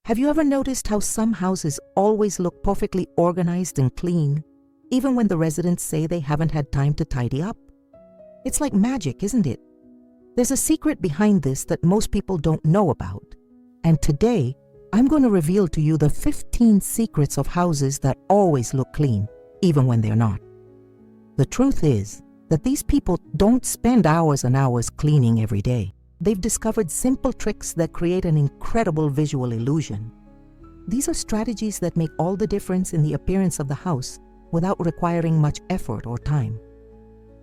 Have you ever noticed how some houses always look perfectly organized and clean, even when the residents say they haven't had time to tidy up? It's like magic, isn't it? There's a secret behind this that most people don't know about. And today, I'm going to reveal to you the 15 secrets of houses that always look clean, even when they're not. The truth is that these people don't spend hours and hours cleaning every day. They've discovered simple tricks that create an incredible visual illusion. These are strategies that make all the difference in the appearance of the house without requiring much effort or time.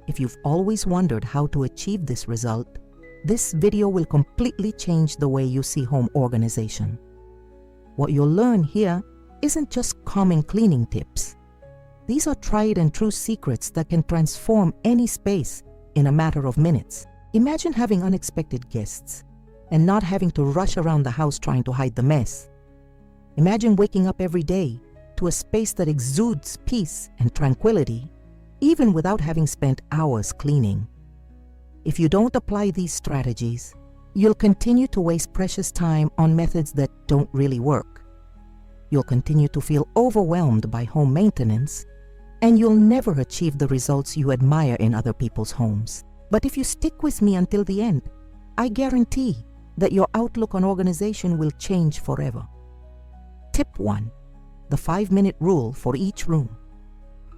If you've always wondered how to achieve this result, this video will completely change the way you see home organization. What you'll learn here isn't just common cleaning tips. These are tried and true secrets that can transform any space in a matter of minutes. Imagine having unexpected guests and not having to rush around the house trying to hide the mess. Imagine waking up every day to a space that exudes peace and tranquility, even without having spent hours cleaning. If you don't apply these strategies, you'll continue to waste precious time on methods that don't really work. You'll continue to feel overwhelmed by home maintenance, and you'll never achieve the results you admire in other people's homes. But if you stick with me until the end, I guarantee that your outlook on organization will change forever. Tip 1. The 5-minute rule for each room.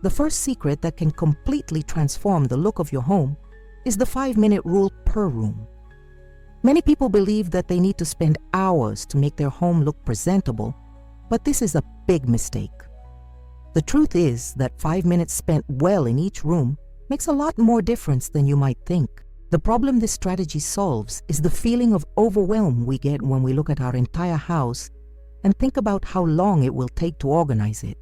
The first secret that can completely transform the look of your home is the 5-minute rule per room. Many people believe that they need to spend hours to make their home look presentable, but this is a big mistake. The truth is that 5 minutes spent well in each room makes a lot more difference than you might think. The problem this strategy solves is the feeling of overwhelm we get when we look at our entire house and think about how long it will take to organize it.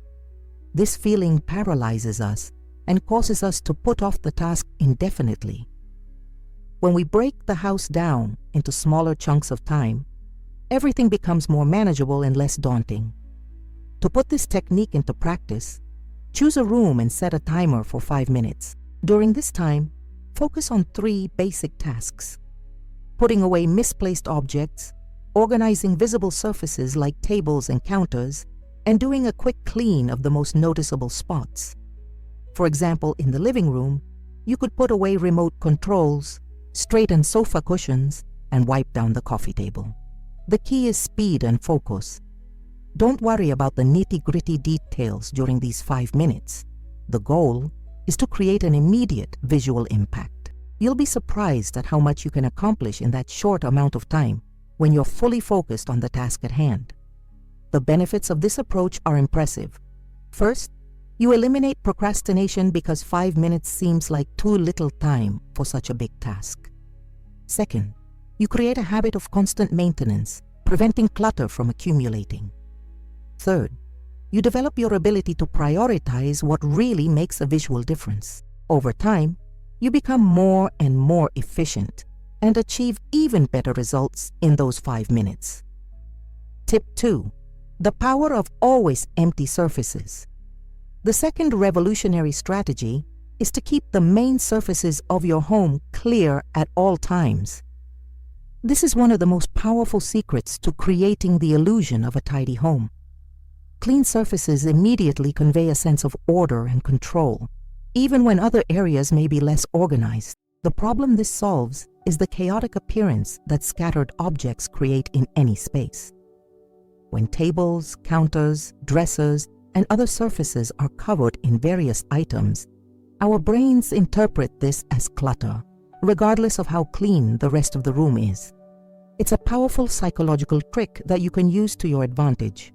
This feeling paralyzes us and causes us to put off the task indefinitely. When we break the house down into smaller chunks of time, everything becomes more manageable and less daunting. To put this technique into practice, choose a room and set a timer for 5 minutes. During this time, focus on 3 basic tasks: putting away misplaced objects, organizing visible surfaces like tables and counters, and doing a quick clean of the most noticeable spots. For example, in the living room, you could put away remote controls, straighten sofa cushions, and wipe down the coffee table. The key is speed and focus. Don't worry about the nitty-gritty details during these 5 minutes. The goal is to create an immediate visual impact. You'll be surprised at how much you can accomplish in that short amount of time when you're fully focused on the task at hand. The benefits of this approach are impressive. First, you eliminate procrastination because 5 minutes seems like too little time for such a big task. Second, you create a habit of constant maintenance, preventing clutter from accumulating. Third, you develop your ability to prioritize what really makes a visual difference. Over time, you become more and more efficient and achieve even better results in those 5 minutes. Tip 2. The power of always empty surfaces. The second revolutionary strategy is to keep the main surfaces of your home clear at all times. This is one of the most powerful secrets to creating the illusion of a tidy home. Clean surfaces immediately convey a sense of order and control, even when other areas may be less organized. The problem this solves is the chaotic appearance that scattered objects create in any space. When tables, counters, dressers, and other surfaces are covered in various items, our brains interpret this as clutter, regardless of how clean the rest of the room is. It's a powerful psychological trick that you can use to your advantage.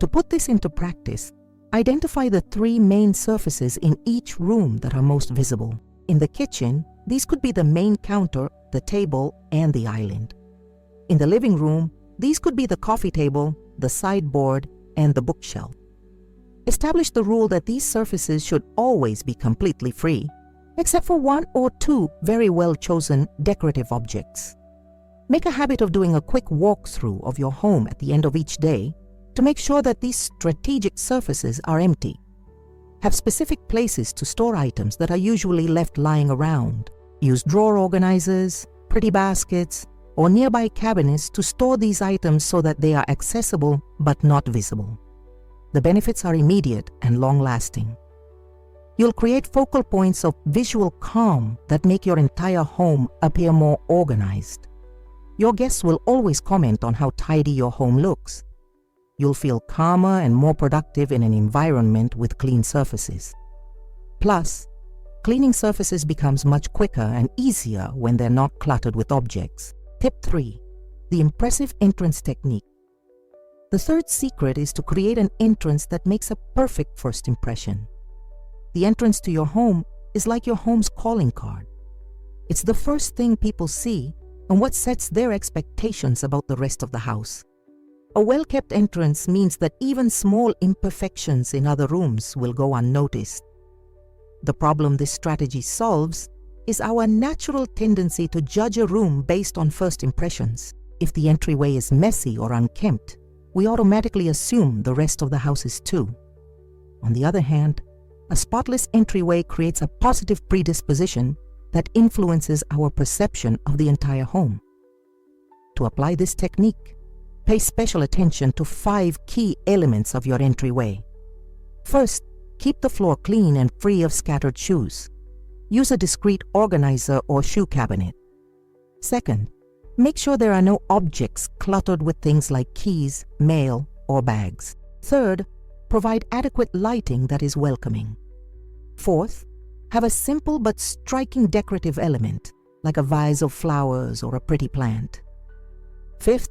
To put this into practice, identify the 3 main surfaces in each room that are most visible. In the kitchen, these could be the main counter, the table, and the island. In the living room, these could be the coffee table, the sideboard, and the bookshelf. Establish the rule that these surfaces should always be completely free, except for 1 or 2 very well-chosen decorative objects. Make a habit of doing a quick walkthrough of your home at the end of each day to make sure that these strategic surfaces are empty. Have specific places to store items that are usually left lying around. Use drawer organizers, pretty baskets, or nearby cabinets to store these items so that they are accessible but not visible. The benefits are immediate and long-lasting. You'll create focal points of visual calm that make your entire home appear more organized. Your guests will always comment on how tidy your home looks. You'll feel calmer and more productive in an environment with clean surfaces. Plus, cleaning surfaces becomes much quicker and easier when they're not cluttered with objects. Tip 3. The impressive entrance technique. The third secret is to create an entrance that makes a perfect first impression. The entrance to your home is like your home's calling card. It's the first thing people see and what sets their expectations about the rest of the house. A well-kept entrance means that even small imperfections in other rooms will go unnoticed. The problem this strategy solves is our natural tendency to judge a room based on first impressions. If the entryway is messy or unkempt, we automatically assume the rest of the house is too. On the other hand, a spotless entryway creates a positive predisposition that influences our perception of the entire home. To apply this technique, pay special attention to 5 key elements of your entryway. First, keep the floor clean and free of scattered shoes. Use a discreet organizer or shoe cabinet. Second, make sure there are no objects cluttered with things like keys, mail, or bags. Third, provide adequate lighting that is welcoming. Fourth, have a simple but striking decorative element, like a vase of flowers or a pretty plant. Fifth,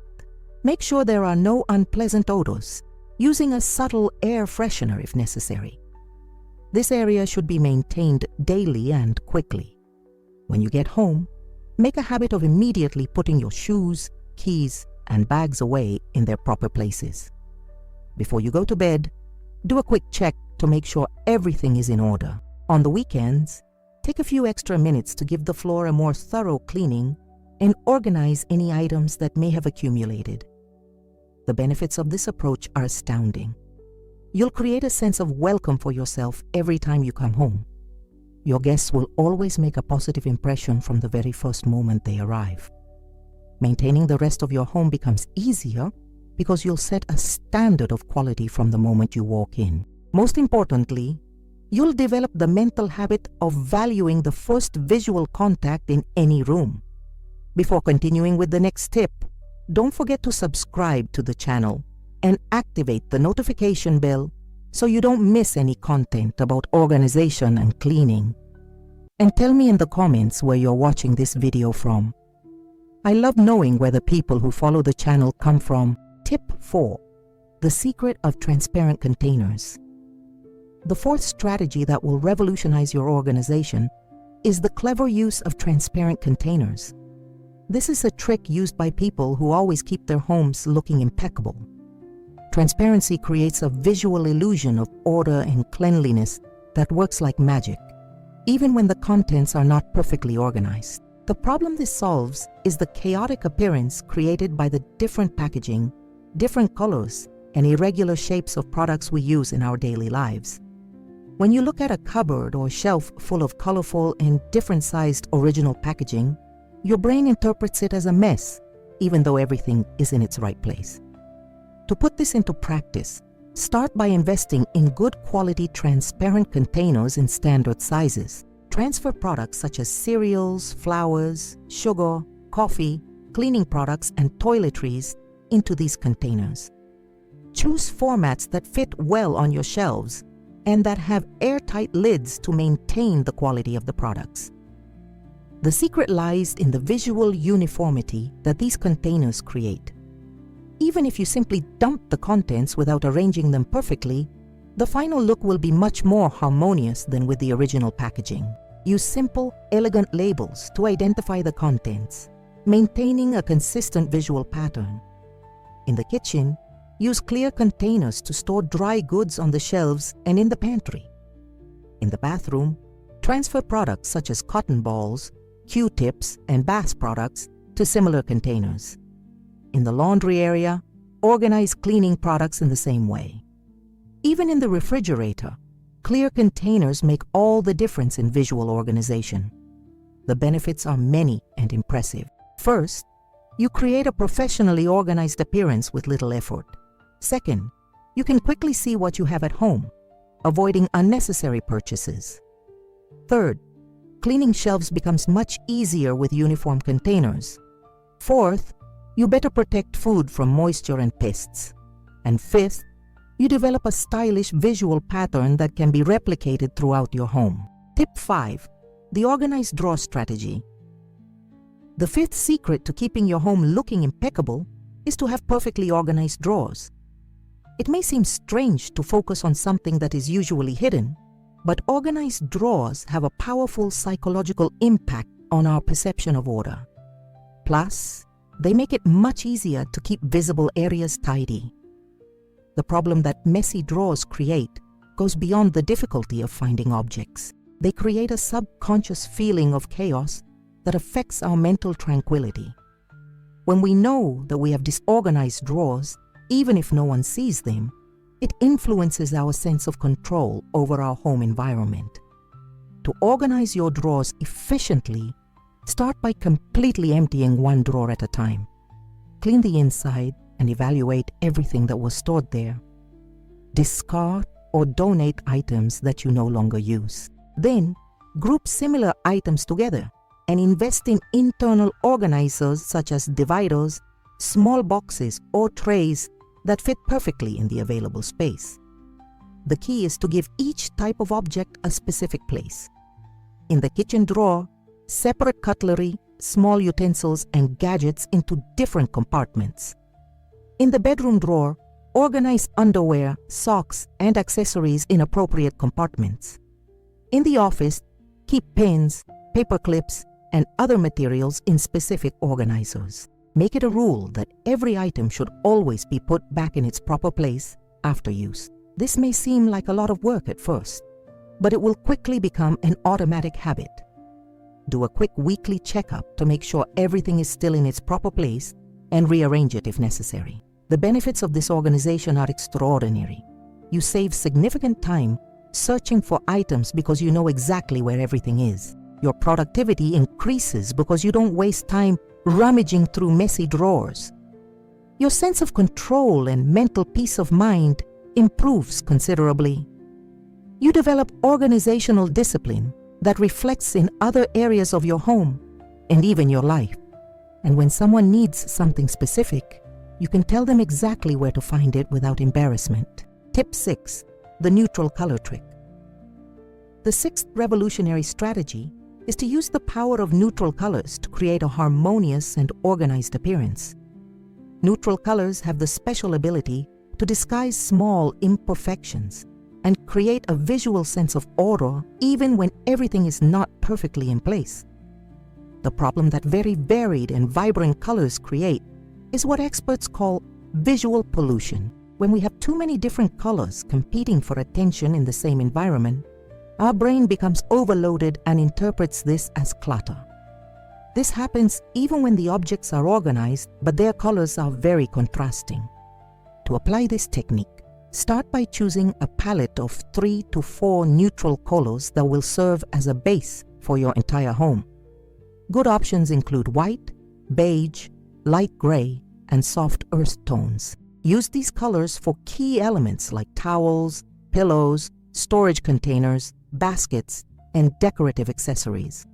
make sure there are no unpleasant odors, using a subtle air freshener if necessary. This area should be maintained daily and quickly. When you get home, make a habit of immediately putting your shoes, keys, and bags away in their proper places. Before you go to bed, do a quick check to make sure everything is in order. On the weekends, take a few extra minutes to give the floor a more thorough cleaning and organize any items that may have accumulated. The benefits of this approach are astounding. You'll create a sense of welcome for yourself every time you come home. Your guests will always make a positive impression from the very first moment they arrive. Maintaining the rest of your home becomes easier because you'll set a standard of quality from the moment you walk in. Most importantly, you'll develop the mental habit of valuing the first visual contact in any room. Before continuing with the next tip, don't forget to subscribe to the channel and activate the notification bell so you don't miss any content about organization and cleaning. And tell me in the comments where you're watching this video from. I love knowing where the people who follow the channel come from. Tip 4. The secret of transparent containers. The fourth strategy that will revolutionize your organization is the clever use of transparent containers. This is a trick used by people who always keep their homes looking impeccable. Transparency creates a visual illusion of order and cleanliness that works like magic, even when the contents are not perfectly organized. The problem this solves is the chaotic appearance created by the different packaging, different colors, and irregular shapes of products we use in our daily lives. When you look at a cupboard or shelf full of colorful and different-sized original packaging, your brain interprets it as a mess, even though everything is in its right place. To put this into practice, start by investing in good quality transparent containers in standard sizes. Transfer products such as cereals, flours, sugar, coffee, cleaning products, and toiletries into these containers. Choose formats that fit well on your shelves and that have airtight lids to maintain the quality of the products. The secret lies in the visual uniformity that these containers create. Even if you simply dump the contents without arranging them perfectly, the final look will be much more harmonious than with the original packaging. Use simple, elegant labels to identify the contents, maintaining a consistent visual pattern. In the kitchen, use clear containers to store dry goods on the shelves and in the pantry. In the bathroom, transfer products such as cotton balls, Q-tips, and bath products to similar containers. In the laundry area, organize cleaning products in the same way. Even in the refrigerator, clear containers make all the difference in visual organization. The benefits are many and impressive. First, you create a professionally organized appearance with little effort. Second, you can quickly see what you have at home, avoiding unnecessary purchases. Third, cleaning shelves becomes much easier with uniform containers. Fourth, you better protect food from moisture and pests. And fifth, you develop a stylish visual pattern that can be replicated throughout your home. Tip 5. The organized drawer strategy. The fifth secret to keeping your home looking impeccable is to have perfectly organized drawers. It may seem strange to focus on something that is usually hidden, but organized drawers have a powerful psychological impact on our perception of order. Plus, they make it much easier to keep visible areas tidy. The problem that messy drawers create goes beyond the difficulty of finding objects. They create a subconscious feeling of chaos that affects our mental tranquility. When we know that we have disorganized drawers, even if no one sees them, it influences our sense of control over our home environment. To organize your drawers efficiently, start by completely emptying one drawer at a time. Clean the inside and evaluate everything that was stored there. Discard or donate items that you no longer use. Then, group similar items together and invest in internal organizers such as dividers, small boxes, or trays that fit perfectly in the available space. The key is to give each type of object a specific place. In the kitchen drawer, separate cutlery, small utensils, and gadgets into different compartments. In the bedroom drawer, organize underwear, socks, and accessories in appropriate compartments. In the office, keep pens, paper clips, and other materials in specific organizers. Make it a rule that every item should always be put back in its proper place after use. This may seem like a lot of work at first, but it will quickly become an automatic habit. Do a quick weekly checkup to make sure everything is still in its proper place and rearrange it if necessary. The benefits of this organization are extraordinary. You save significant time searching for items because you know exactly where everything is. Your productivity increases because you don't waste time rummaging through messy drawers. Your sense of control and mental peace of mind improves considerably. You develop organizational discipline that reflects in other areas of your home and even your life. And when someone needs something specific, you can tell them exactly where to find it without embarrassment. Tip 6. The neutral color trick. The sixth revolutionary strategy is to use the power of neutral colors to create a harmonious and organized appearance. Neutral colors have the special ability to disguise small imperfections and create a visual sense of order even when everything is not perfectly in place. The problem that very varied and vibrant colors create is what experts call visual pollution. When we have too many different colors competing for attention in the same environment, our brain becomes overloaded and interprets this as clutter. This happens even when the objects are organized, but their colors are very contrasting. To apply this technique, start by choosing a palette of 3 to 4 neutral colors that will serve as a base for your entire home. Good options include white, beige, light gray, and soft earth tones. Use these colors for key elements like towels, pillows, storage containers, baskets, and decorative accessories.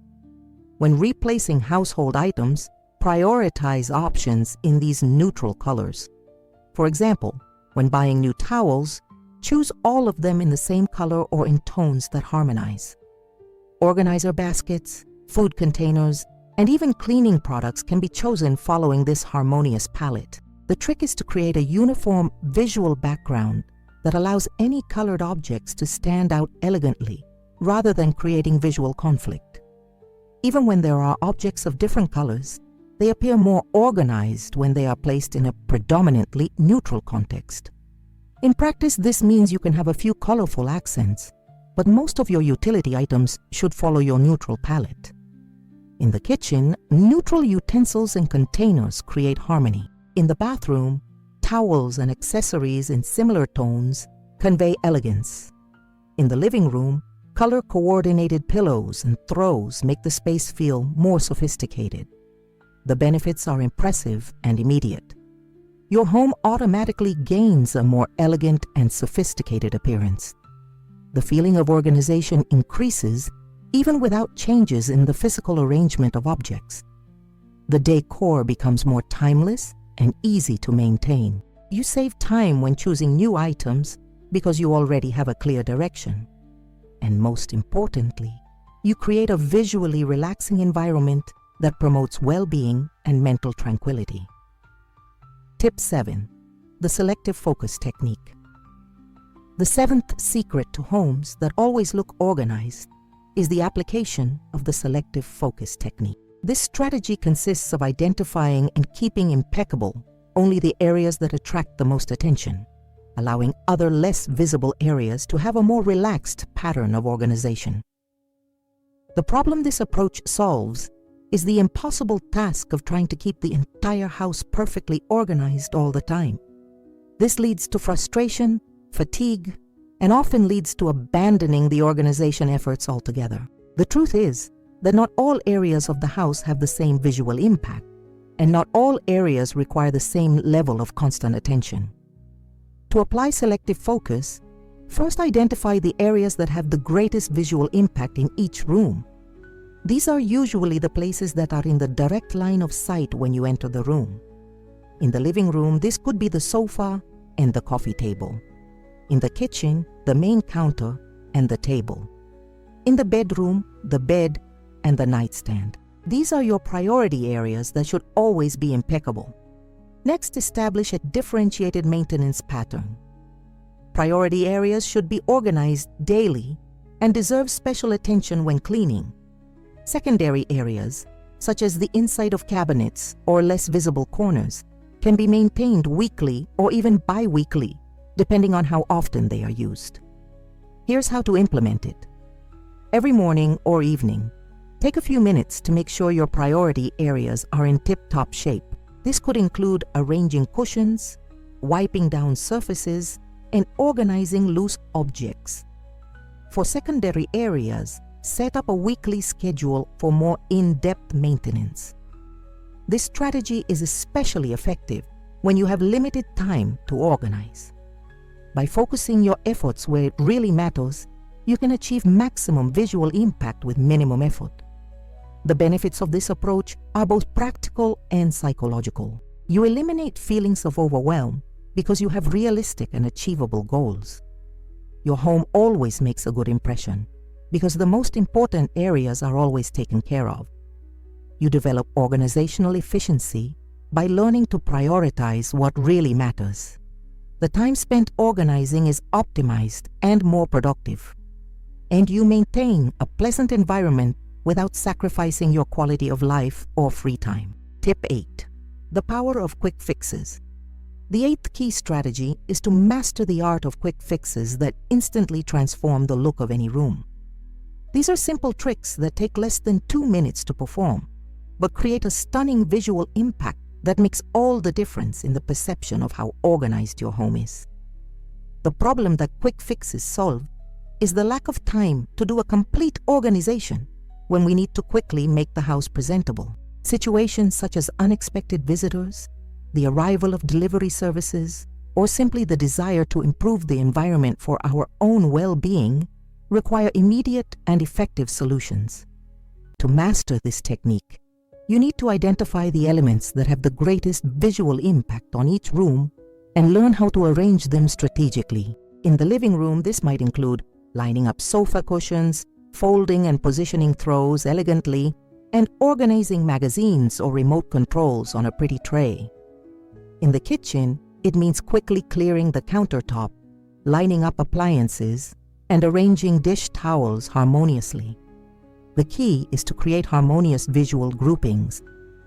When replacing household items, prioritize options in these neutral colors. For example, when buying new towels, choose all of them in the same color or in tones that harmonize. Organizer baskets, food containers, and even cleaning products can be chosen following this harmonious palette. The trick is to create a uniform visual background that allows any colored objects to stand out elegantly, rather than creating visual conflict. Even when there are objects of different colors, they appear more organized when they are placed in a predominantly neutral context. In practice, this means you can have a few colorful accents, but most of your utility items should follow your neutral palette. In the kitchen, neutral utensils and containers create harmony. In the bathroom, towels and accessories in similar tones convey elegance. In the living room, color-coordinated pillows and throws make the space feel more sophisticated. The benefits are impressive and immediate. Your home automatically gains a more elegant and sophisticated appearance. The feeling of organization increases even without changes in the physical arrangement of objects. The decor becomes more timeless and easy to maintain. You save time when choosing new items because you already have a clear direction. And most importantly, you create a visually relaxing environment that promotes well-being and mental tranquility. Tip 7. The selective focus technique. The seventh secret to homes that always look organized is the application of the selective focus technique. This strategy consists of identifying and keeping impeccable only the areas that attract the most attention, allowing other less visible areas to have a more relaxed pattern of organization. The problem this approach solves is the impossible task of trying to keep the entire house perfectly organized all the time. This leads to frustration, fatigue, and often leads to abandoning the organization efforts altogether. The truth is that not all areas of the house have the same visual impact, and not all areas require the same level of constant attention. To apply selective focus, first identify the areas that have the greatest visual impact in each room. These are usually the places that are in the direct line of sight when you enter the room. In the living room, this could be the sofa and the coffee table. In the kitchen, the main counter and the table. In the bedroom, the bed and the nightstand. These are your priority areas that should always be impeccable. Next, establish a differentiated maintenance pattern. Priority areas should be organized daily and deserve special attention when cleaning. Secondary areas, such as the inside of cabinets or less visible corners, can be maintained weekly or even bi-weekly, depending on how often they are used. Here's how to implement it. Every morning or evening, take a few minutes to make sure your priority areas are in tip-top shape. This could include arranging cushions, wiping down surfaces, and organizing loose objects. For secondary areas, set up a weekly schedule for more in-depth maintenance. This strategy is especially effective when you have limited time to organize. By focusing your efforts where it really matters, you can achieve maximum visual impact with minimum effort. The benefits of this approach are both practical and psychological. You eliminate feelings of overwhelm because you have realistic and achievable goals. Your home always makes a good impression because the most important areas are always taken care of. You develop organizational efficiency by learning to prioritize what really matters. The time spent organizing is optimized and more productive. And you maintain a pleasant environment without sacrificing your quality of life or free time. Tip 8. The power of quick fixes. The eighth key strategy is to master the art of quick fixes that instantly transform the look of any room. These are simple tricks that take less than 2 minutes to perform, but create a stunning visual impact that makes all the difference in the perception of how organized your home is. The problem that quick fixes solve is the lack of time to do a complete organization when we need to quickly make the house presentable. Situations such as unexpected visitors, the arrival of delivery services, or simply the desire to improve the environment for our own well-being require immediate and effective solutions. To master this technique, you need to identify the elements that have the greatest visual impact on each room and learn how to arrange them strategically. In the living room, this might include lining up sofa cushions, folding and positioning throws elegantly, and organizing magazines or remote controls on a pretty tray. In the kitchen, it means quickly clearing the countertop, lining up appliances, and arranging dish towels harmoniously. The key is to create harmonious visual groupings.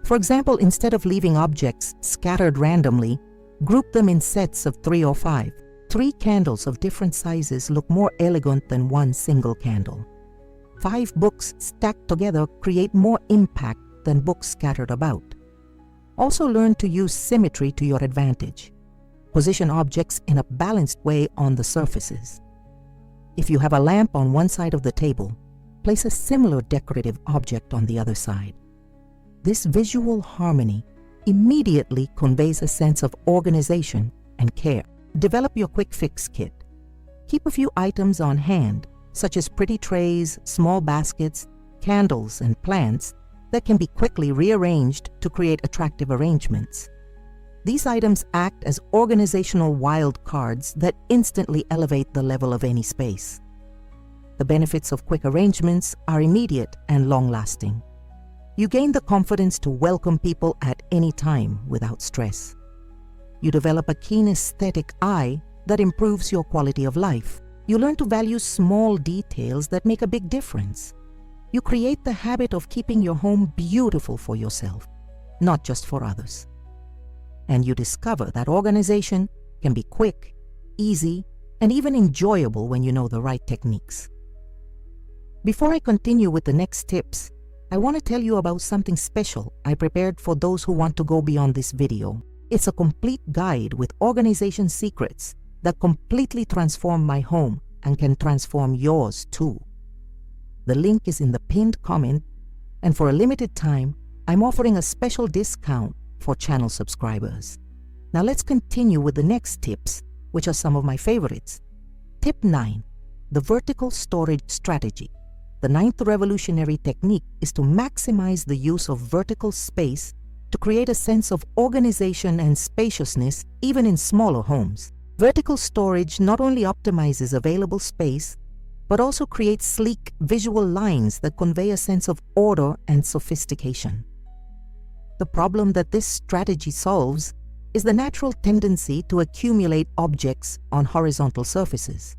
For example, instead of leaving objects scattered randomly, group them in sets of 3 or 5. 3 candles of different sizes look more elegant than one single candle. 5 books stacked together create more impact than books scattered about. Also learn to use symmetry to your advantage. Position objects in a balanced way on the surfaces. If you have a lamp on one side of the table, place a similar decorative object on the other side. This visual harmony immediately conveys a sense of organization and care. Develop your quick fix kit. Keep a few items on hand, such as pretty trays, small baskets, candles, and plants that can be quickly rearranged to create attractive arrangements. These items act as organizational wild cards that instantly elevate the level of any space. The benefits of quick arrangements are immediate and long-lasting. You gain the confidence to welcome people at any time without stress. You develop a keen aesthetic eye that improves your quality of life. You learn to value small details that make a big difference. You create the habit of keeping your home beautiful for yourself, not just for others. And you discover that organization can be quick, easy, and even enjoyable when you know the right techniques. Before I continue with the next tips, I want to tell you about something special I prepared for those who want to go beyond this video. It's a complete guide with organization secrets that completely transform my home and can transform yours too. The link is in the pinned comment, and for a limited time, I'm offering a special discount for channel subscribers. Now let's continue with the next tips, which are some of my favorites. Tip 9, the vertical storage strategy. The 9th revolutionary technique is to maximize the use of vertical space to create a sense of organization and spaciousness even in smaller homes. Vertical storage not only optimizes available space, but also creates sleek visual lines that convey a sense of order and sophistication. The problem that this strategy solves is the natural tendency to accumulate objects on horizontal surfaces,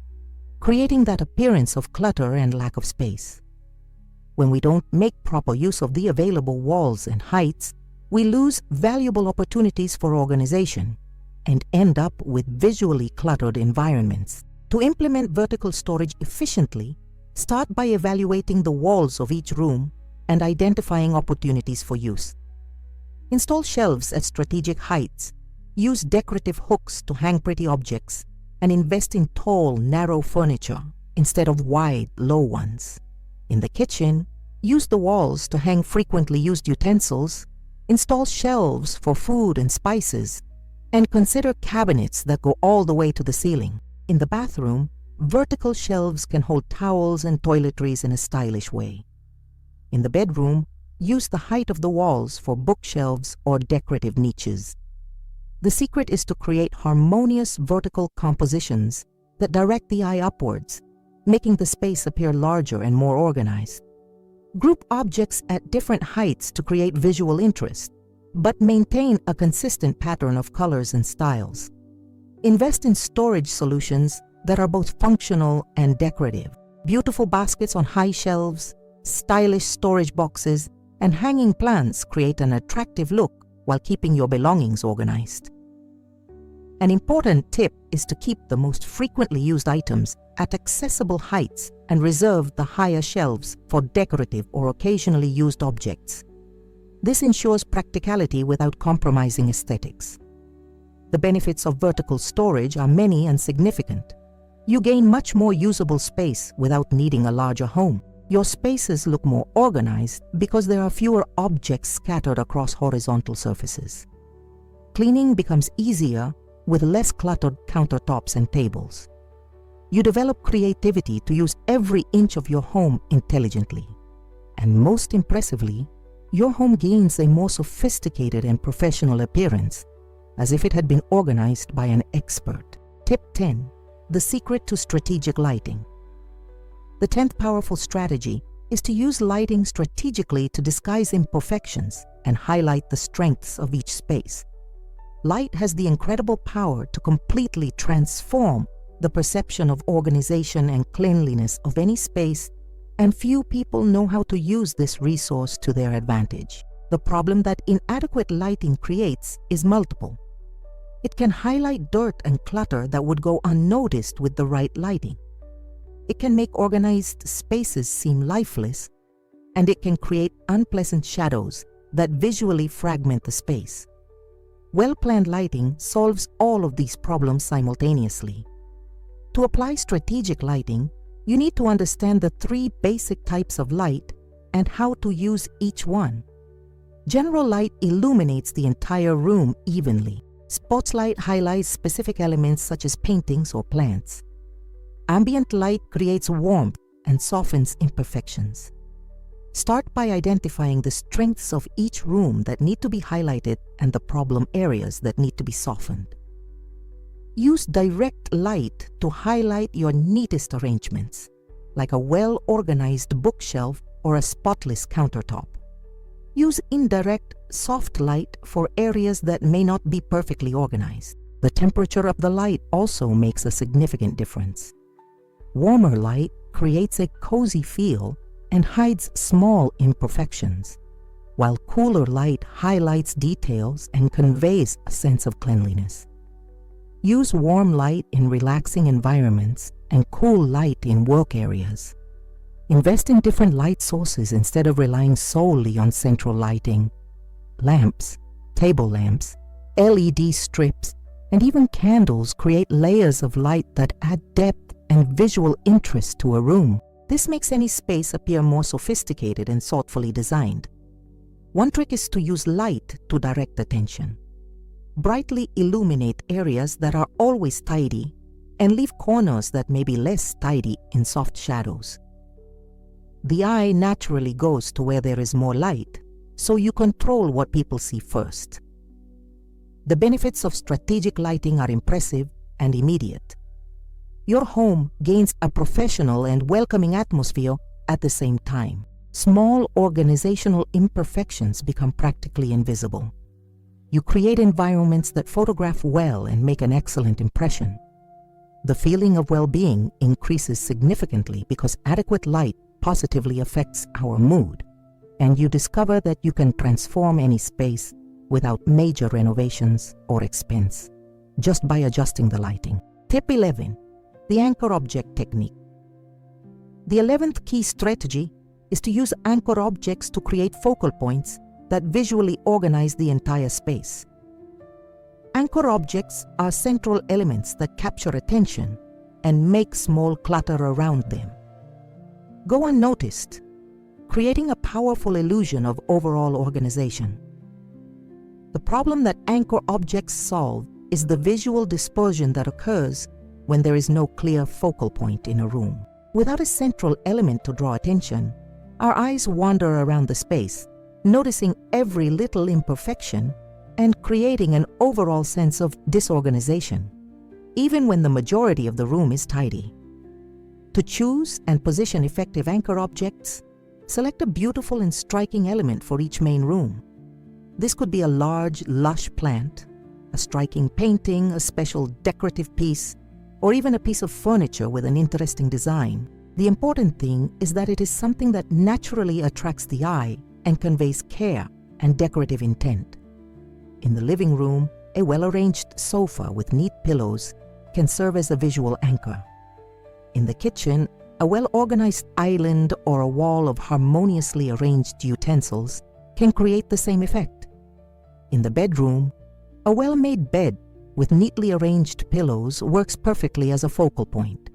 creating that appearance of clutter and lack of space. When we don't make proper use of the available walls and heights, we lose valuable opportunities for organization and end up with visually cluttered environments. To implement vertical storage efficiently, start by evaluating the walls of each room and identifying opportunities for use. Install shelves at strategic heights, use decorative hooks to hang pretty objects, and invest in tall, narrow furniture instead of wide, low ones. In the kitchen, use the walls to hang frequently used utensils, install shelves for food and spices, and consider cabinets that go all the way to the ceiling. In the bathroom, vertical shelves can hold towels and toiletries in a stylish way. In the bedroom, use the height of the walls for bookshelves or decorative niches. The secret is to create harmonious vertical compositions that direct the eye upwards, making the space appear larger and more organized. Group objects at different heights to create visual interest, but maintain a consistent pattern of colors and styles. Invest in storage solutions that are both functional and decorative. Beautiful baskets on high shelves, stylish storage boxes, and hanging plants create an attractive look while keeping your belongings organized. An important tip is to keep the most frequently used items at accessible heights and reserve the higher shelves for decorative or occasionally used objects. This ensures practicality without compromising aesthetics. The benefits of vertical storage are many and significant. You gain much more usable space without needing a larger home. Your spaces look more organized because there are fewer objects scattered across horizontal surfaces. Cleaning becomes easier with less cluttered countertops and tables. You develop creativity to use every inch of your home intelligently. And most impressively, your home gains a more sophisticated and professional appearance, as if it had been organized by an expert. Tip 10. The secret to strategic lighting. The 10th powerful strategy is to use lighting strategically to disguise imperfections and highlight the strengths of each space. Light has the incredible power to completely transform the perception of organization and cleanliness of any space, and few people know how to use this resource to their advantage. The problem that inadequate lighting creates is multiple. It can highlight dirt and clutter that would go unnoticed with the right lighting. It can make organized spaces seem lifeless, and it can create unpleasant shadows that visually fragment the space. Well-planned lighting solves all of these problems simultaneously. To apply strategic lighting, you need to understand the 3 basic types of light and how to use each one. General light illuminates the entire room evenly. Spotlight highlights specific elements such as paintings or plants. Ambient light creates warmth and softens imperfections. Start by identifying the strengths of each room that need to be highlighted and the problem areas that need to be softened. Use direct light to highlight your neatest arrangements, like a well-organized bookshelf or a spotless countertop. Use indirect, soft light for areas that may not be perfectly organized. The temperature of the light also makes a significant difference. Warmer light creates a cozy feel and hides small imperfections, while cooler light highlights details and conveys a sense of cleanliness. Use warm light in relaxing environments and cool light in work areas. Invest in different light sources instead of relying solely on central lighting. Lamps, table lamps, LED strips, and even candles create layers of light that add depth and visual interest to a room. This makes any space appear more sophisticated and thoughtfully designed. One trick is to use light to direct attention. Brightly illuminate areas that are always tidy and leave corners that may be less tidy in soft shadows. The eye naturally goes to where there is more light, so you control what people see first. The benefits of strategic lighting are impressive and immediate. Your home gains a professional and welcoming atmosphere at the same time. Small organizational imperfections become practically invisible. You create environments that photograph well and make an excellent impression. The feeling of well-being increases significantly because adequate light positively affects our mood, and you discover that you can transform any space without major renovations or expense, just by adjusting the lighting. Tip 11. The anchor object technique. The 11th key strategy is to use anchor objects to create focal points that visually organize the entire space. Anchor objects are central elements that capture attention and make small clutter around them go unnoticed, creating a powerful illusion of overall organization. The problem that anchor objects solve is the visual dispersion that occurs when there is no clear focal point in a room. Without a central element to draw attention, our eyes wander around the space, noticing every little imperfection and creating an overall sense of disorganization, even when the majority of the room is tidy. To choose and position effective anchor objects, select a beautiful and striking element for each main room. This could be a large, lush plant, a striking painting, a special decorative piece, or even a piece of furniture with an interesting design. The important thing is that it is something that naturally attracts the eye and conveys care and decorative intent. In the living room, a well-arranged sofa with neat pillows can serve as a visual anchor. In the kitchen, a well-organized island or a wall of harmoniously arranged utensils can create the same effect. In the bedroom, a well-made bed with neatly arranged pillows works perfectly as a focal point.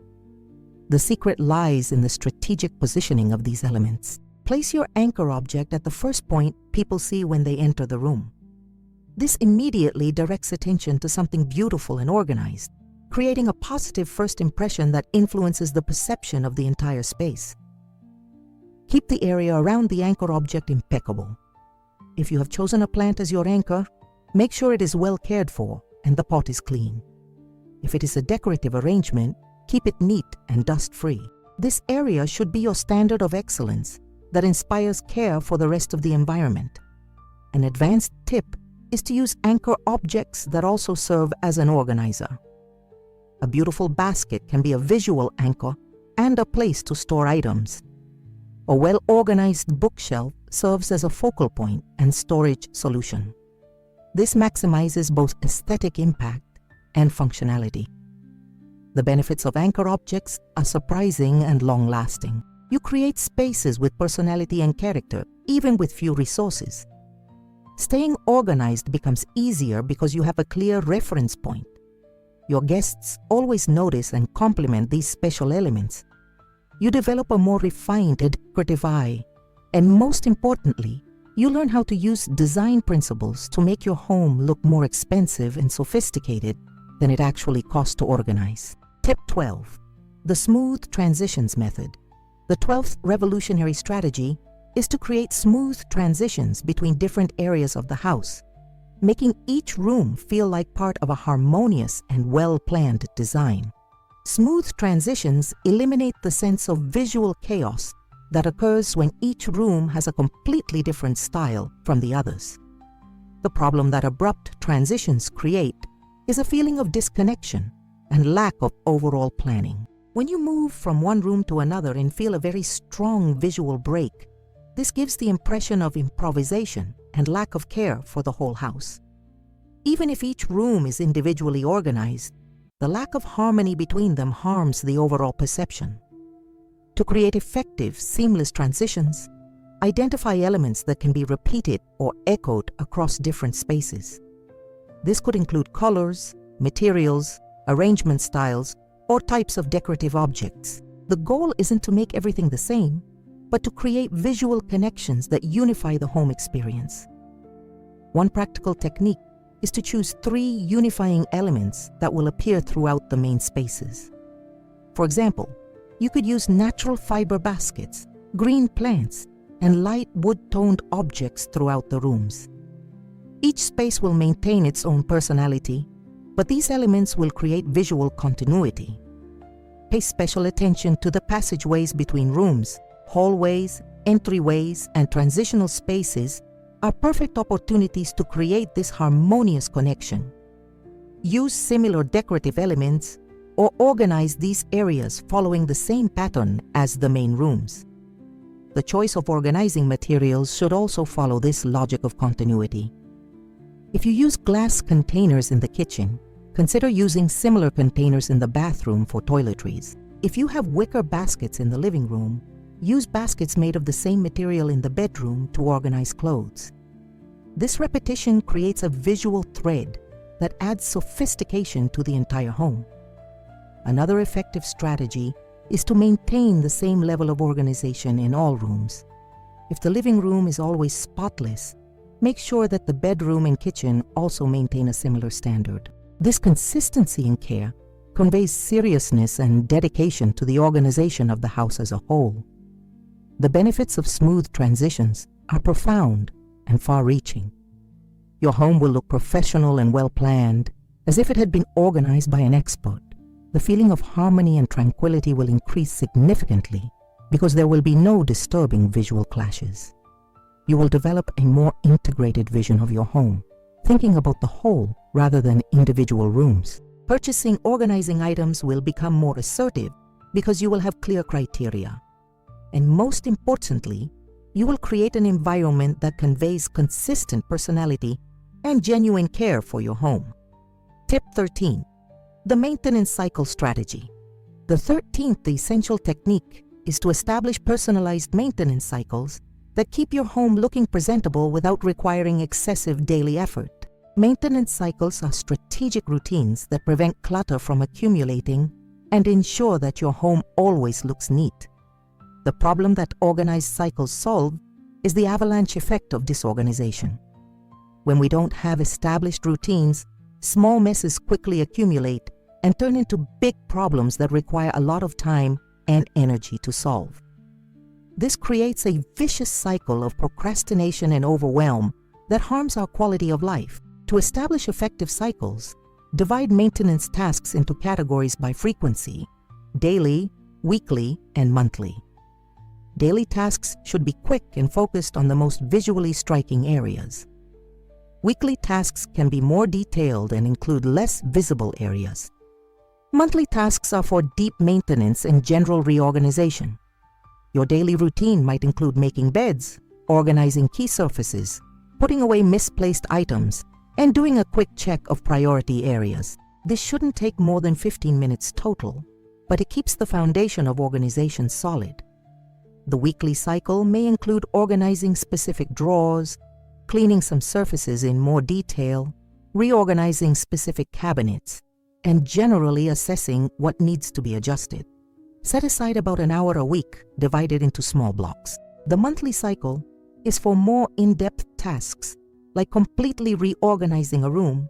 The secret lies in the strategic positioning of these elements. Place your anchor object at the first point people see when they enter the room. This immediately directs attention to something beautiful and organized, creating a positive first impression that influences the perception of the entire space. Keep the area around the anchor object impeccable. If you have chosen a plant as your anchor, make sure it is well cared for and the pot is clean. If it is a decorative arrangement, keep it neat and dust-free. This area should be your standard of excellence that inspires care for the rest of the environment. An advanced tip is to use anchor objects that also serve as an organizer. A beautiful basket can be a visual anchor and a place to store items. A well-organized bookshelf serves as a focal point and storage solution. This maximizes both aesthetic impact and functionality. The benefits of anchor objects are surprising and long-lasting. You create spaces with personality and character, even with few resources. Staying organized becomes easier because you have a clear reference point. Your guests always notice and compliment these special elements. You develop a more refined and decorative eye, and most importantly, You learn how to use design principles to make your home look more expensive and sophisticated than it actually costs to organize. Tip 12. The smooth transitions method. The 12th revolutionary strategy is to create smooth transitions between different areas of the house, making each room feel like part of a harmonious and well-planned design. Smooth transitions eliminate the sense of visual chaos that occurs when each room has a completely different style from the others. The problem that abrupt transitions create is a feeling of disconnection and lack of overall planning. When you move from one room to another and feel a very strong visual break, this gives the impression of improvisation and lack of care for the whole house. Even if each room is individually organized, the lack of harmony between them harms the overall perception. To create effective, seamless transitions, identify elements that can be repeated or echoed across different spaces. This could include colors, materials, arrangement styles, or types of decorative objects. The goal isn't to make everything the same, but to create visual connections that unify the home experience. One practical technique is to choose 3 unifying elements that will appear throughout the main spaces. For example, you could use natural fiber baskets, green plants, and light wood-toned objects throughout the rooms. Each space will maintain its own personality, but these elements will create visual continuity. Pay special attention to the passageways between rooms. Hallways, entryways, and transitional spaces are perfect opportunities to create this harmonious connection. Use similar decorative elements or organize these areas following the same pattern as the main rooms. The choice of organizing materials should also follow this logic of continuity. If you use glass containers in the kitchen, consider using similar containers in the bathroom for toiletries. If you have wicker baskets in the living room, use baskets made of the same material in the bedroom to organize clothes. This repetition creates a visual thread that adds sophistication to the entire home. Another effective strategy is to maintain the same level of organization in all rooms. If the living room is always spotless, make sure that the bedroom and kitchen also maintain a similar standard. This consistency in care conveys seriousness and dedication to the organization of the house as a whole. The benefits of smooth transitions are profound and far-reaching. Your home will look professional and well-planned, as if it had been organized by an expert. The feeling of harmony and tranquility will increase significantly because there will be no disturbing visual clashes. You will develop a more integrated vision of your home, thinking about the whole rather than individual rooms. Purchasing organizing items will become more assertive because you will have clear criteria. And most importantly, you will create an environment that conveys consistent personality and genuine care for your home. Tip 13. The maintenance cycle strategy. The 13th essential technique is to establish personalized maintenance cycles that keep your home looking presentable without requiring excessive daily effort. Maintenance cycles are strategic routines that prevent clutter from accumulating and ensure that your home always looks neat. The problem that organized cycles solve is the avalanche effect of disorganization. When we don't have established routines, small messes quickly accumulate and turn into big problems that require a lot of time and energy to solve. This creates a vicious cycle of procrastination and overwhelm that harms our quality of life. To establish effective cycles, divide maintenance tasks into categories by frequency: daily, weekly, and monthly. Daily tasks should be quick and focused on the most visually striking areas. Weekly tasks can be more detailed and include less visible areas. Monthly tasks are for deep maintenance and general reorganization. Your daily routine might include making beds, organizing key surfaces, putting away misplaced items, and doing a quick check of priority areas. This shouldn't take more than 15 minutes total, but it keeps the foundation of organization solid. The weekly cycle may include organizing specific drawers, cleaning some surfaces in more detail, reorganizing specific cabinets, and generally assessing what needs to be adjusted. Set aside about an hour a week, divided into small blocks. The monthly cycle is for more in-depth tasks, like completely reorganizing a room,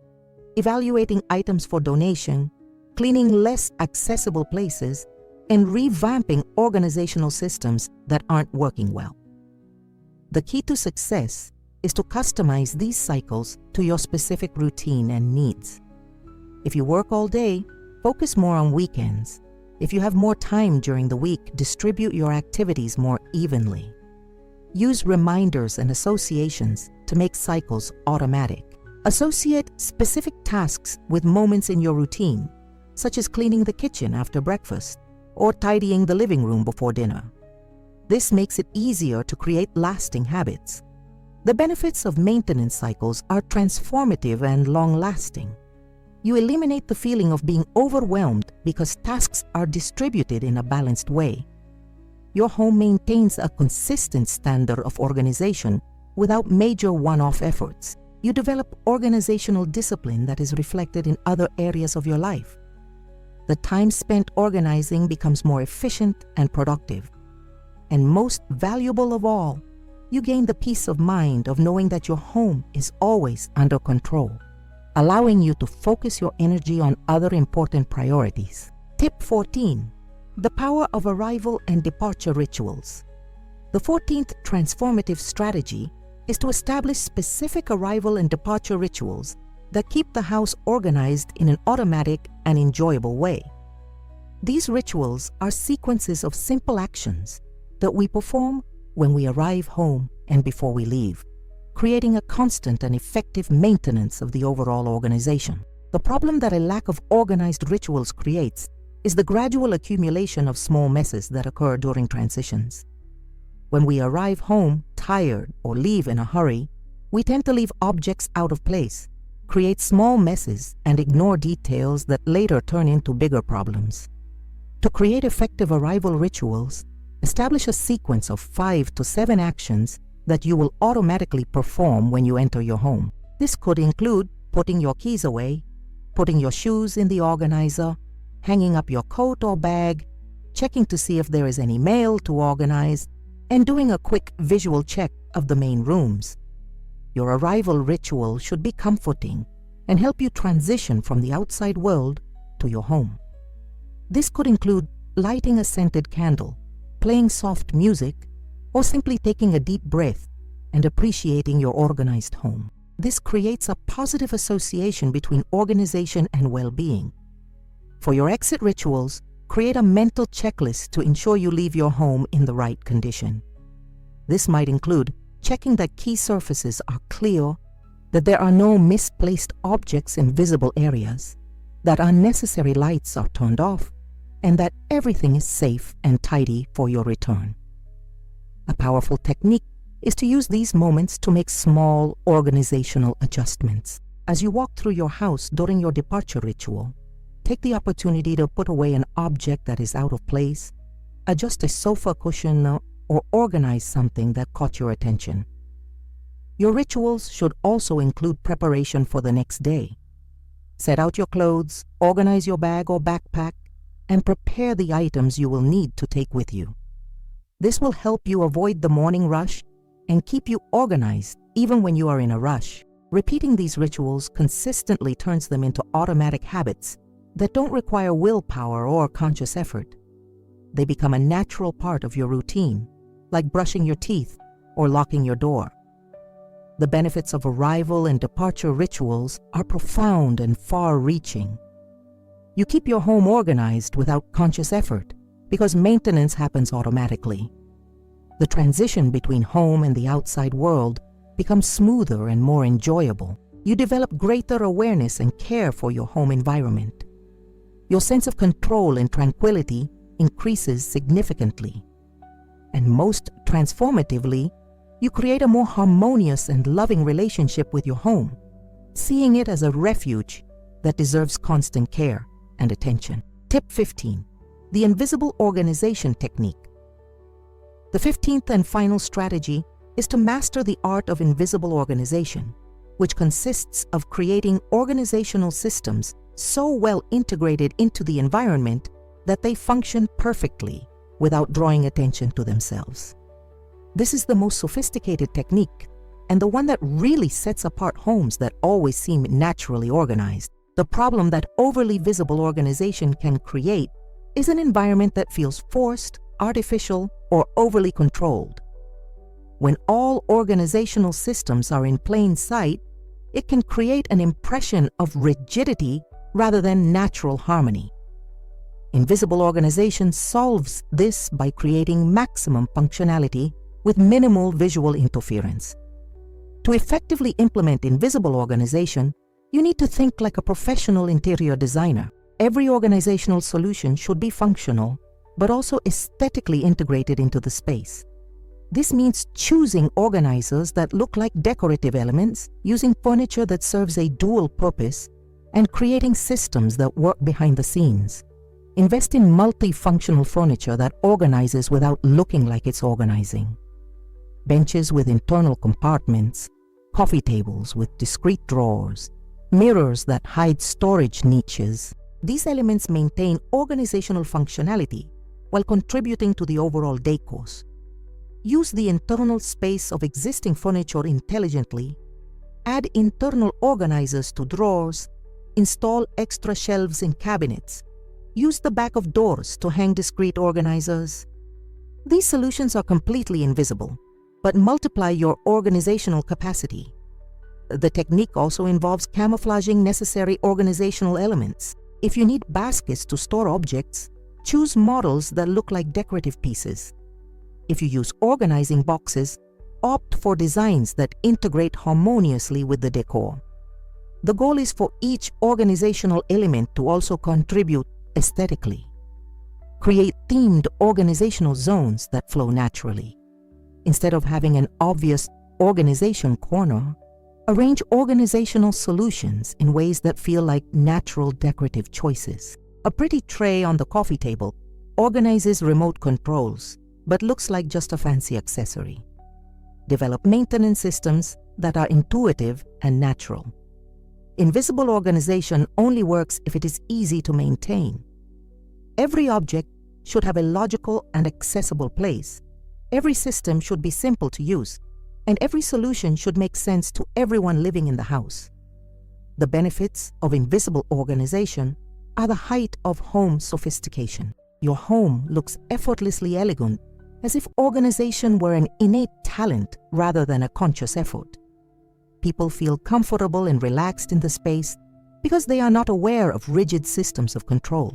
evaluating items for donation, cleaning less accessible places, and revamping organizational systems that aren't working well. The key to success is to customize these cycles to your specific routine and needs. If you work all day, focus more on weekends. If you have more time during the week, distribute your activities more evenly. Use reminders and associations to make cycles automatic. Associate specific tasks with moments in your routine, such as cleaning the kitchen after breakfast or tidying the living room before dinner. This makes it easier to create lasting habits. The benefits of maintenance cycles are transformative and long-lasting. You eliminate the feeling of being overwhelmed because tasks are distributed in a balanced way. Your home maintains a consistent standard of organization without major one-off efforts. You develop organizational discipline that is reflected in other areas of your life. The time spent organizing becomes more efficient and productive. And most valuable of all, you gain the peace of mind of knowing that your home is always under control, allowing you to focus your energy on other important priorities. Tip 14. The power of arrival and departure rituals. The 14th transformative strategy is to establish specific arrival and departure rituals that keep the house organized in an automatic and enjoyable way. These rituals are sequences of simple actions that we perform when we arrive home and before we leave, creating a constant and effective maintenance of the overall organization. The problem that a lack of organized rituals creates is the gradual accumulation of small messes that occur during transitions. When we arrive home tired or leave in a hurry, we tend to leave objects out of place, create small messes, and ignore details that later turn into bigger problems. To create effective arrival rituals, establish a sequence of 5 to 7 actions that you will automatically perform when you enter your home. This could include putting your keys away, putting your shoes in the organizer, hanging up your coat or bag, checking to see if there is any mail to organize, and doing a quick visual check of the main rooms. Your arrival ritual should be comforting and help you transition from the outside world to your home. This could include lighting a scented candle, playing soft music, or simply taking a deep breath and appreciating your organized home. This creates a positive association between organization and well-being. For your exit rituals, create a mental checklist to ensure you leave your home in the right condition. This might include checking that key surfaces are clear, that there are no misplaced objects in visible areas, that unnecessary lights are turned off, and that everything is safe and tidy for your return. A powerful technique is to use these moments to make small organizational adjustments. As you walk through your house during your departure ritual, take the opportunity to put away an object that is out of place, adjust a sofa cushion, or organize something that caught your attention. Your rituals should also include preparation for the next day. Set out your clothes, organize your bag or backpack, and prepare the items you will need to take with you. This will help you avoid the morning rush and keep you organized even when you are in a rush. Repeating these rituals consistently turns them into automatic habits that don't require willpower or conscious effort. They become a natural part of your routine, like brushing your teeth or locking your door. The benefits of arrival and departure rituals are profound and far-reaching. You keep your home organized without conscious effort because maintenance happens automatically. The transition between home and the outside world becomes smoother and more enjoyable. You develop greater awareness and care for your home environment. Your sense of control and tranquility increases significantly. And most transformatively, you create a more harmonious and loving relationship with your home, seeing it as a refuge that deserves constant care and attention. Tip 15. The invisible organization technique. The 15th and final strategy is to master the art of invisible organization, which consists of creating organizational systems so well integrated into the environment that they function perfectly without drawing attention to themselves. This is the most sophisticated technique, and the one that really sets apart homes that always seem naturally organized. The problem that overly visible organization can create is an environment that feels forced, artificial, or overly controlled. When all organizational systems are in plain sight, it can create an impression of rigidity rather than natural harmony. Invisible organization solves this by creating maximum functionality with minimal visual interference. To effectively implement invisible organization, you need to think like a professional interior designer. Every organizational solution should be functional, but also aesthetically integrated into the space. This means choosing organizers that look like decorative elements, using furniture that serves a dual purpose, and creating systems that work behind the scenes. Invest in multifunctional furniture that organizes without looking like it's organizing. Benches with internal compartments, coffee tables with discrete drawers, mirrors that hide storage niches. These elements maintain organizational functionality while contributing to the overall decor. Use the internal space of existing furniture intelligently. Add internal organizers to drawers. Install extra shelves in cabinets. Use the back of doors to hang discrete organizers. These solutions are completely invisible, but multiply your organizational capacity. The technique also involves camouflaging necessary organizational elements. If you need baskets to store objects, choose models that look like decorative pieces. If you use organizing boxes, opt for designs that integrate harmoniously with the decor. The goal is for each organizational element to also contribute aesthetically. Create themed organizational zones that flow naturally. Instead of having an obvious organization corner, arrange organizational solutions in ways that feel like natural decorative choices. A pretty tray on the coffee table organizes remote controls, but looks like just a fancy accessory. Develop maintenance systems that are intuitive and natural. Invisible organization only works if it is easy to maintain. Every object should have a logical and accessible place. Every system should be simple to use, and every solution should make sense to everyone living in the house. The benefits of invisible organization are the height of home sophistication. Your home looks effortlessly elegant, as if organization were an innate talent rather than a conscious effort. People feel comfortable and relaxed in the space because they are not aware of rigid systems of control.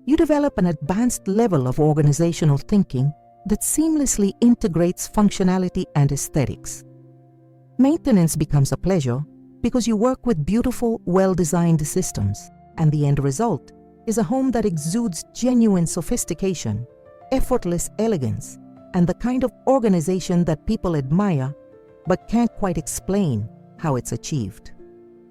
You develop an advanced level of organizational thinking that seamlessly integrates functionality and aesthetics. Maintenance becomes a pleasure because you work with beautiful, well-designed systems, and the end result is a home that exudes genuine sophistication, effortless elegance, and the kind of organization that people admire but can't quite explain how it's achieved.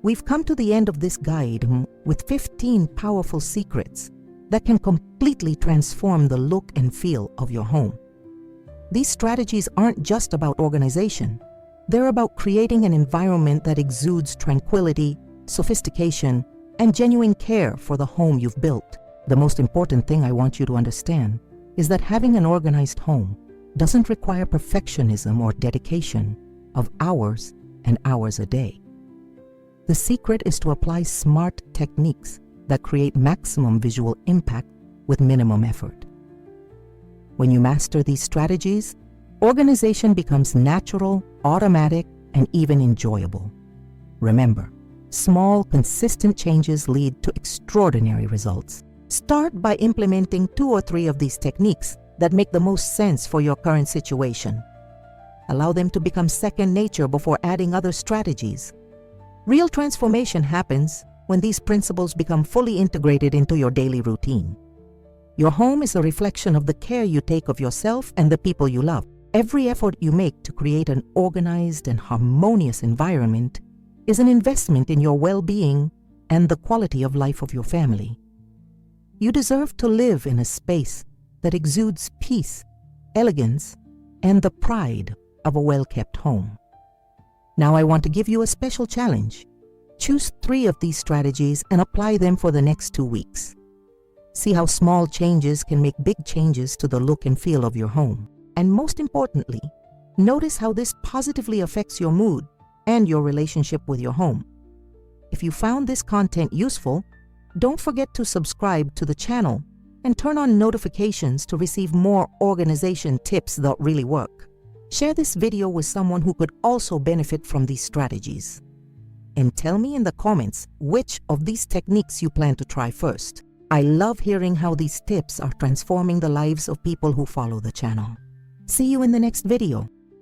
We've come to the end of this guide with 15 powerful secrets that can completely transform the look and feel of your home. These strategies aren't just about organization. They're about creating an environment that exudes tranquility, sophistication, and genuine care for the home you've built. The most important thing I want you to understand is that having an organized home doesn't require perfectionism or dedication of hours and hours a day. The secret is to apply smart techniques that create maximum visual impact with minimum effort. When you master these strategies, organization becomes natural, automatic, and even enjoyable. Remember, small, consistent changes lead to extraordinary results. Start by implementing 2 or 3 of these techniques that make the most sense for your current situation. Allow them to become second nature before adding other strategies. Real transformation happens when these principles become fully integrated into your daily routine. Your home is a reflection of the care you take of yourself and the people you love. Every effort you make to create an organized and harmonious environment is an investment in your well-being and the quality of life of your family. You deserve to live in a space that exudes peace, elegance, and the pride of a well-kept home. Now I want to give you a special challenge. Choose 3 of these strategies and apply them for the next 2 weeks. See how small changes can make big changes to the look and feel of your home. And most importantly, notice how this positively affects your mood and your relationship with your home. If you found this content useful, don't forget to subscribe to the channel and turn on notifications to receive more organization tips that really work. Share this video with someone who could also benefit from these strategies. And tell me in the comments which of these techniques you plan to try first. I love hearing how these tips are transforming the lives of people who follow the channel. See you in the next video.